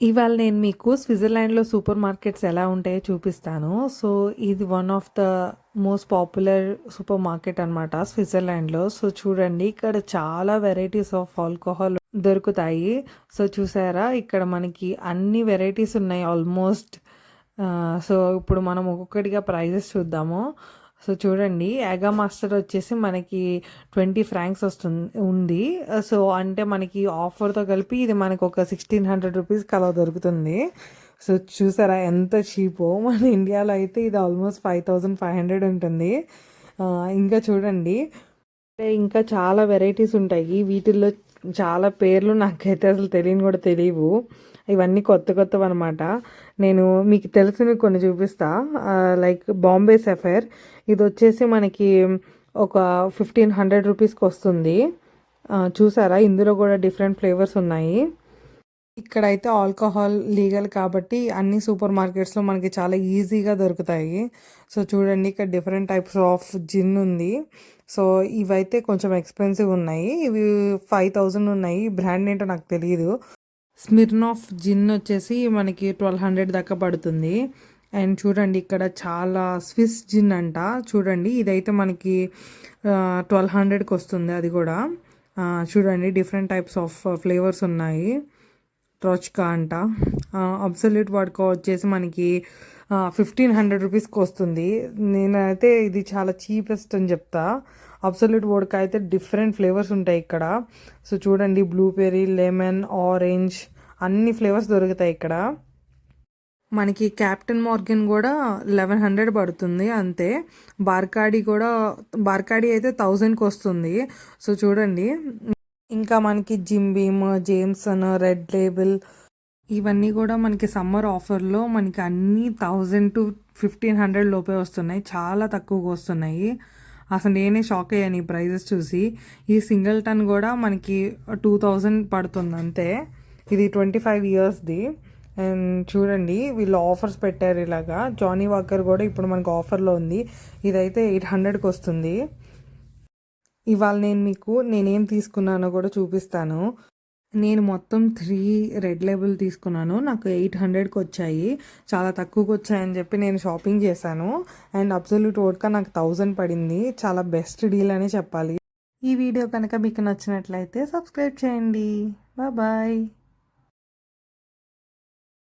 ఇవాళ నేను మీకు స్విట్జర్లాండ్‌లో సూపర్ మార్కెట్స్ ఎలా ఉంటాయో చూపిస్తాను. సో, ఇది one of the most popular super market అనమాట స్విట్జర్లాండ్‌లో. సో, చూడండి ఇక్కడ చాలా వెరైటీస్ ఆఫ్ ఆల్కహాల్ దొరుకుతాయి. సో, చూసారా ఇక్కడ మనకి అన్ని వెరైటీస్ ఉన్నాయి ఆల్మోస్ట్. సో, ఇప్పుడు మనం ఒక్కొక్కటిగా ప్రైజెస్ చూద్దాము. సో, చూడండి యాగా మాస్టర్ వచ్చేసి మనకి 20 ఫ్రాంక్స్ ఉంది. సో, అంటే మనకి ఆఫర్‌తో కలిపి ఇది మనకు ఒక 1600 రూపీస్‌కి అలా దొరుకుతుంది. సో, చూసారా ఎంత చీపో. మన ఇండియాలో అయితే ఇది ఆల్మోస్ట్ 5500 ఉంటుంది. ఇంకా చూడండి ఇంకా చాలా వెరైటీస్ ఉంటాయి. వీటిల్లో చాలా పేర్లు నాకైతే అసలు తెలియని కూడా తెలియవు. ఇవన్నీ కొత్త కొత్తవన్నమాట. నేను మీకు తెలిసినవి కొన్ని చూపిస్తా. లైక్ బాంబే సఫైర్ ఇది వచ్చేసి మనకి ఒక 1500 రూపీస్కి వస్తుంది. చూసారా ఇందులో కూడా డిఫరెంట్ ఫ్లేవర్స్ ఉన్నాయి. ఇక్కడైతే ఆల్కహాల్ లీగల్ కాబట్టి అన్ని సూపర్ మార్కెట్స్లో మనకి చాలా ఈజీగా దొరుకుతాయి. సో చూడండి ఇక్కడ డిఫరెంట్ టైప్స్ ఆఫ్ జిన్ ఉంది. సో ఇవైతే కొంచెం ఎక్స్పెన్సివ్ ఉన్నాయి. ఇవి 5000 ఉన్నాయి. బ్రాండ్ ఏంటో నాకు తెలియదు. స్మిర్నాఫ్ జిన్ వచ్చేసి మనకి 1200 దాకా పడుతుంది. అండ్ చూడండి ఇక్కడ చాలా స్విస్ జిన్ అంట. చూడండి ఇదైతే మనకి 1200కి వస్తుంది. అది కూడా చూడండి డిఫరెంట్ టైప్స్ ఆఫ్ ఫ్లేవర్స్ ఉన్నాయి. ట్రోచ్కా అంట. అబ్సల్యూట్ వాడ్కా వచ్చేసి మనకి 1500 రూపీస్కి వస్తుంది. నేనైతే ఇది చాలా చీపెస్ట్ అని చెప్తా. అబ్సల్యూట్ వోడ్కా అయితే డిఫరెంట్ ఫ్లేవర్స్ ఉంటాయి ఇక్కడ. సో చూడండి బ్లూబెర్రీ, లెమన్, ఆరెంజ్ అన్ని ఫ్లేవర్స్ దొరుకుతాయి ఇక్కడ. మనకి క్యాప్టెన్ మార్గన్ కూడా 1100 పడుతుంది అంతే. బార్కాడీ అయితే 1000కి వస్తుంది. సో చూడండి ఇంకా మనకి gym beam, Jamieson, red label ఇవన్నీ కూడా మనకి సమ్మర్ ఆఫర్లో మనకి అన్నీ 1000 to 1500 లోపే వస్తున్నాయి. చాలా తక్కువగా వస్తున్నాయి. అసలు నేనే షాక్ అయ్యాను ఈ ప్రైజెస్ చూసి. ఈ సింగిల్ టన్ కూడా మనకి 2000 పడుతుంది అంతే. ఇది 25 ఇయర్స్ది. అండ్ చూడండి వీళ్ళు ఆఫర్స్ పెట్టారు ఇలాగా. జానీ వాకర్ కూడా ఇప్పుడు మనకు ఆఫర్లో ఉంది. ఇదైతే 800కి వస్తుంది. ఇవాళ నేనేం తీసుకున్నానో కూడా చూపిస్తాను. నేను మొత్తం 3 రెడ్ లేబుల్ తీసుకున్నాను. నాకు 800కి వచ్చాయి. చాలా తక్కువకి వచ్చాయని చెప్పి నేను షాపింగ్ చేశాను. అండ్ అబ్సల్యూట్ వోడ్కా నాకు 1000 పడింది. చాలా బెస్ట్ డీల్ అనే చెప్పాలి. ఈ వీడియో కనుక మీకు నచ్చినట్లయితే సబ్స్క్రైబ్ చేయండి. బాయ్.